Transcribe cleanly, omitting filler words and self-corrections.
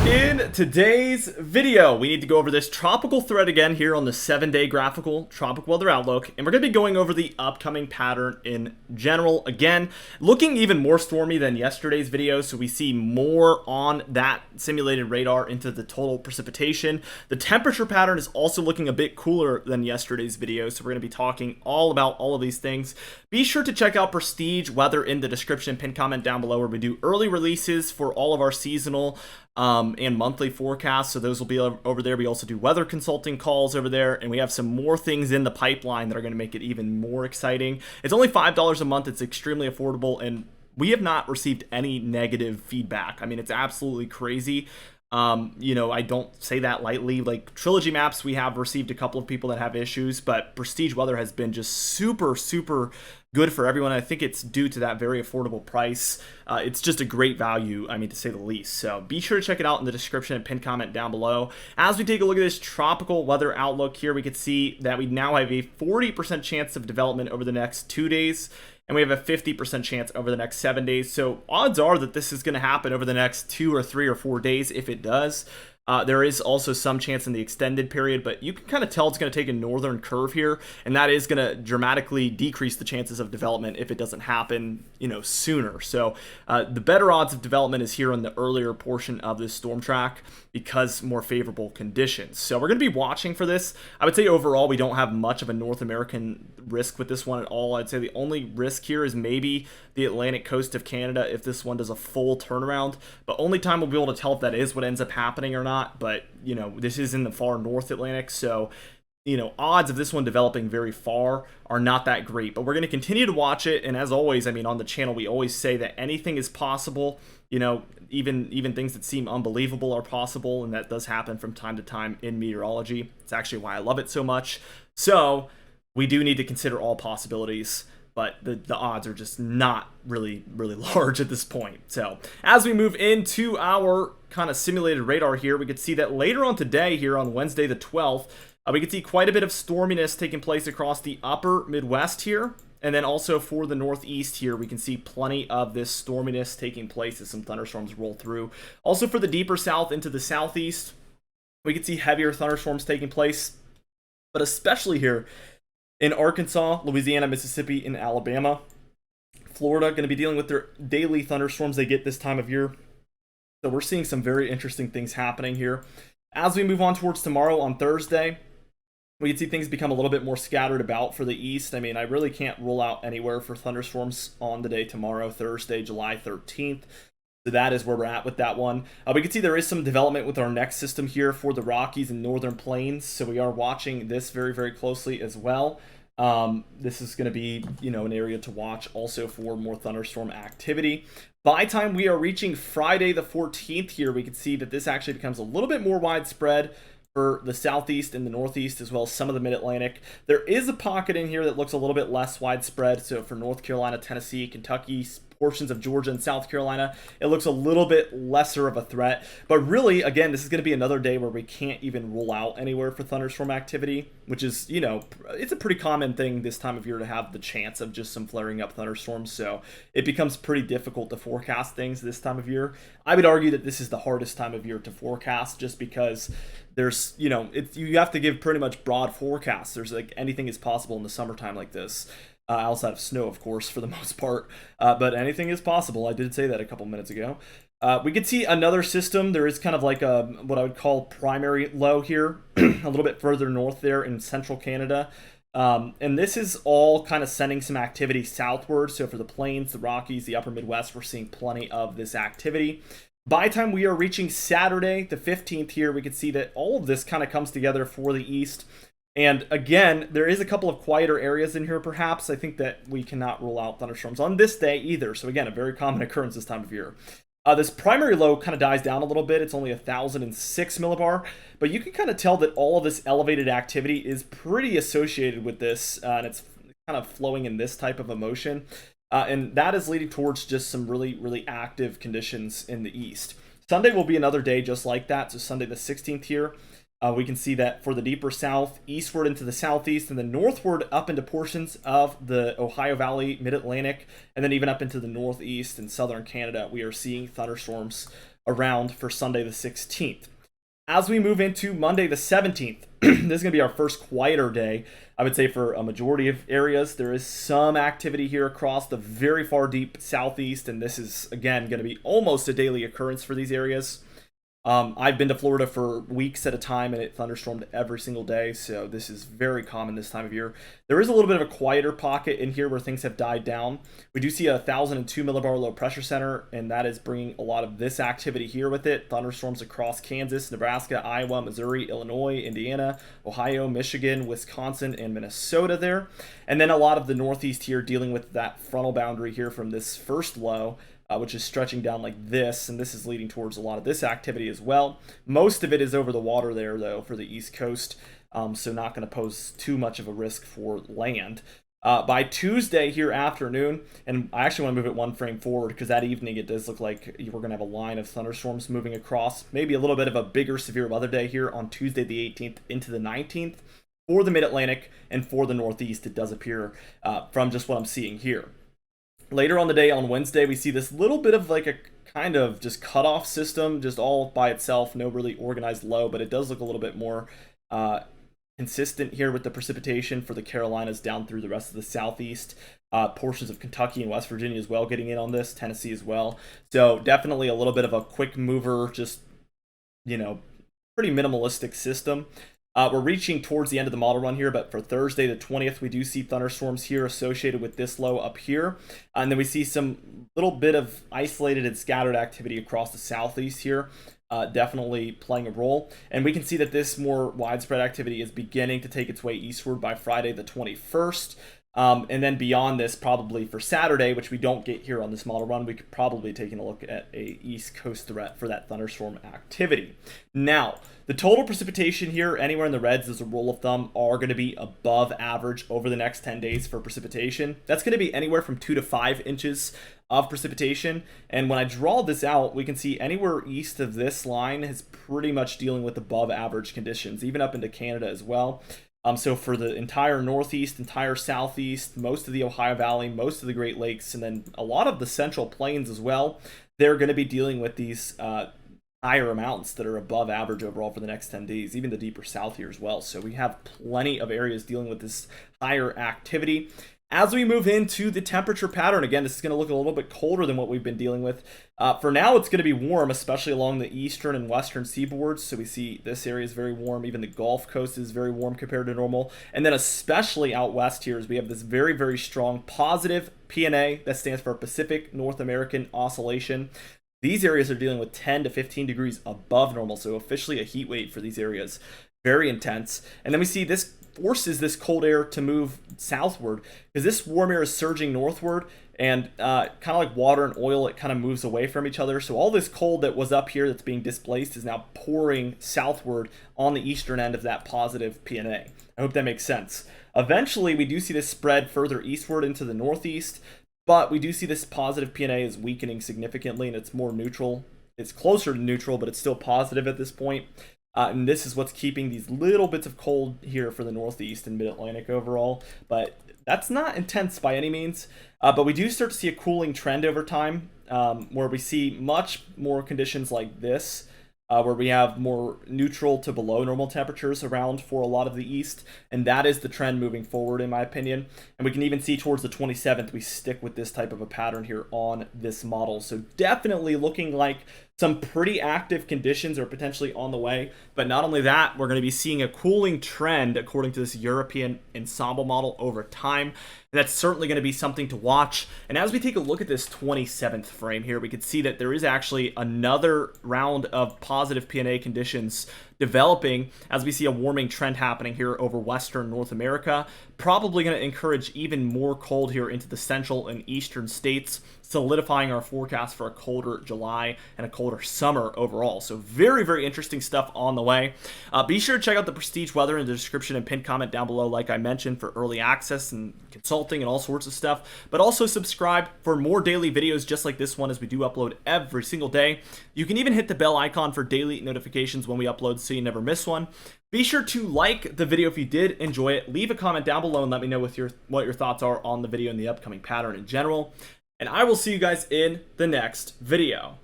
In today's video, we need to go over this tropical thread again here on the 7-day graphical tropical weather outlook, and we're going to be going over the upcoming pattern in general. Again, looking even more stormy than yesterday's video, so we see more on that simulated radar into the total precipitation. The temperature pattern is also looking a bit cooler than yesterday's video, so we're going to be talking all about all of these things. Be sure to check out Prestige Weather in the description, pin comment down below, where we do early releases for all of our seasonal and monthly forecasts, so those will be over there. We also do weather consulting calls over there, and we have some more things in the pipeline that are going to make it even more exciting. It's only $5 a month. It's extremely affordable, and we have not received any negative feedback. I mean, it's absolutely crazy. I don't say that lightly. Like Trilogy Maps, we have received a couple of people that have issues, but Prestige Weather has been just super good for everyone. I think it's due to that very affordable price. It's just a great value, I mean, to say the least. So be sure to check it out in the description and pin comment down below. As we take a look at this tropical weather outlook here, we can see that we now have a 40% chance of development over the next 2 days. And we have a 50% chance over the next 7 days. So odds are that this is going to happen over the next 2 or 3 or 4 days if it does. There is also some chance in the extended period, but you can kind of tell it's going to take a northern curve here, and that is going to dramatically decrease the chances of development if it doesn't happen, sooner. So the better odds of development is here in the earlier portion of this storm track because more favorable conditions. So we're going to be watching for this. I would say overall we don't have much of a North American risk with this one at all. I'd say the only risk here is maybe the Atlantic coast of Canada if this one does a full turnaround, but only time we'll be able to tell if that is what ends up happening or not. But this is in the far North Atlantic, so odds of this one developing very far are not that great, but we're going to continue to watch it. And as always, I mean, on the channel we always say that anything is possible. Even things that seem unbelievable are possible, and that does happen from time to time in meteorology. It's actually why I love it so much. So we do need to consider all possibilities, but the odds are just not really large at this point. So as we move into our kind of simulated radar here, we could see that later on today here on Wednesday the 12th, we could see quite a bit of storminess taking place across the upper Midwest here. And then also for the Northeast here, we can see plenty of this storminess taking place as some thunderstorms roll through. Also for the deeper south into the Southeast, we can see heavier thunderstorms taking place, but especially here in Arkansas, Louisiana, Mississippi, and Alabama. Florida going to be dealing with their daily thunderstorms they get this time of year. So we're seeing some very interesting things happening here. As we move on towards tomorrow on Thursday, we can see things become a little bit more scattered about for the east. I mean, I really can't rule out anywhere for thunderstorms on the day tomorrow, Thursday, July 13th. So that is where we're at with that one. We can see there is some development with our next system here for the Rockies and Northern Plains. So we are watching this very closely as well. This is going to be, an area to watch also for more thunderstorm activity. By the time we are reaching Friday the 14th here, we can see that this actually becomes a little bit more widespread for the Southeast and the Northeast, as well as some of the Mid-Atlantic. There is a pocket in here that looks a little bit less widespread. So for North Carolina, Tennessee, Kentucky, portions of Georgia and South Carolina, it looks a little bit lesser of a threat. But really, again, this is going to be another day where we can't even rule out anywhere for thunderstorm activity, which is, it's a pretty common thing this time of year to have the chance of just some flaring up thunderstorms. So it becomes pretty difficult to forecast things this time of year. I would argue that this is the hardest time of year to forecast just because there's, you have to give pretty much broad forecasts. There's like anything is possible in the summertime like this. Outside of snow, of course, for the most part. But anything is possible. I did say that a couple minutes ago. We could see another system. There is kind of like a what I would call primary low here, a little bit further north there in central Canada. And this is all kind of sending some activity southward. So for the plains, the Rockies, the upper Midwest, we're seeing plenty of this activity. By the time we are reaching Saturday, the 15th here, we can see that all of this kind of comes together for the east. And again, there is a couple of quieter areas in here, perhaps. I think that we cannot rule out thunderstorms on this day either. So again, a very common occurrence this time of year. This primary low kind of dies down a little bit. It's only 1,006 millibar, but you can kind of tell that all of this elevated activity is pretty associated with this, and it's kind of flowing in this type of emotion. And that is leading towards just some really active conditions in the east. Sunday will be another day just like that. So Sunday the 16th here. We can see that for the deeper south, eastward into the southeast, and then northward up into portions of the Ohio Valley, Mid-Atlantic, and then even up into the northeast and southern Canada, we are seeing thunderstorms around for Sunday the 16th. As we move into Monday the 17th, this is going to be our first quieter day, I would say, for a majority of areas. There is some activity here across the very far deep southeast, and this is, again, going to be almost a daily occurrence for these areas. I've been to Florida for weeks at a time, and it thunderstormed every single day, so this is very common this time of year. There is a little bit of a quieter pocket in here where things have died down. We do see a 1,002 millibar low pressure center, and that is bringing a lot of this activity here with it. Thunderstorms across Kansas, Nebraska, Iowa, Missouri, Illinois, Indiana, Ohio, Michigan, Wisconsin, and Minnesota there. And then a lot of the northeast here dealing with that frontal boundary here from this first low, which is stretching down like this, and this is leading towards a lot of this activity as well. Most of it is over the water there, though, for the East Coast, so not going to pose too much of a risk for land. By Tuesday here afternoon, and I actually want to move it one frame forward because that evening it does look like we're going to have a line of thunderstorms moving across. Maybe a little bit of a bigger severe weather day here on Tuesday the 18th into the 19th for the Mid-Atlantic and for the Northeast, it does appear from just what I'm seeing here. Later on the day, on Wednesday, we see this little bit of like a kind of just cutoff system, just all by itself, no really organized low, but it does look a little bit more consistent here with the precipitation for the Carolinas down through the rest of the southeast. Portions of Kentucky and West Virginia as well getting in on this, Tennessee as well. So definitely a little bit of a quick mover, just, you know, pretty minimalistic system. We're reaching towards the end of the model run here, but for Thursday the 20th, we do see thunderstorms here associated with this low up here. And then we see some little bit of isolated and scattered activity across the southeast here, definitely playing a role. And we can see that this more widespread activity is beginning to take its way eastward by Friday the 21st. And then beyond this, probably for Saturday, which we don't get here on this model run, we could probably be taking a look at a East Coast threat for that thunderstorm activity. Now, the total precipitation here, anywhere in the reds as a rule of thumb, are going to be above average over the next 10 days for precipitation. That's going to be anywhere from 2 to 5 inches of precipitation. And when I draw this out, we can see anywhere east of this line is pretty much dealing with above average conditions, even up into Canada as well. So for the entire Northeast, entire Southeast, most of the Ohio Valley, most of the Great Lakes, and then a lot of the Central Plains as well, they're going to be dealing with these higher amounts that are above average overall for the next 10 days, even the deeper south here as well. So we have plenty of areas dealing with this higher activity. As we move into the temperature pattern, again, this is going to look a little bit colder than what we've been dealing with. For now, it's going to be warm, especially along the eastern and western seaboards. So we see this area is very warm. Even the Gulf Coast is very warm compared to normal. And then especially out west here, is we have this very, very strong positive PNA. That stands for Pacific North American Oscillation. These areas are dealing with 10 to 15 degrees above normal, so officially a heat wave for these areas. Very intense. And then we see this forces this cold air to move southward because this warm air is surging northward, and kind of like water and oil, it kind of moves away from each other. So all this cold that was up here that's being displaced is now pouring southward on the eastern end of that positive PNA. I hope that makes sense. Eventually, we do see this spread further eastward into the northeast, but we do see this positive PNA is weakening significantly, and it's more neutral. It's closer to neutral, but it's still positive at this point. And this is what's keeping these little bits of cold here for the Northeast and Mid-Atlantic overall. But that's not intense by any means. But we do start to see a cooling trend over time, where we see much more conditions like this, where we have more neutral to below normal temperatures around for a lot of the east, and that is the trend moving forward, in my opinion. And we can even see towards the 27th we stick with this type of a pattern here on this model. So definitely looking like some pretty active conditions are potentially on the way. But not only that, we're going to be seeing a cooling trend according to this European ensemble model over time. And that's certainly going to be something to watch. And as we take a look at this 27th frame here, we can see that there is actually another round of positive PNA conditions developing as we see a warming trend happening here over western North America. Probably going to encourage even more cold here into the central and eastern states, solidifying our forecast for a colder July and a colder summer overall. So very, very interesting stuff on the way. Be sure to check out the Prestige Weather in the description and pinned comment down below, like I mentioned, for early access and consulting and all sorts of stuff. But also subscribe for more daily videos just like this one, as we do upload every single day. You can even hit the bell icon for daily notifications when we upload so you never miss one. Be sure to like the video if you did enjoy it. Leave a comment down below and let me know what your thoughts are on the video and the upcoming pattern in general. And I will see you guys in the next video.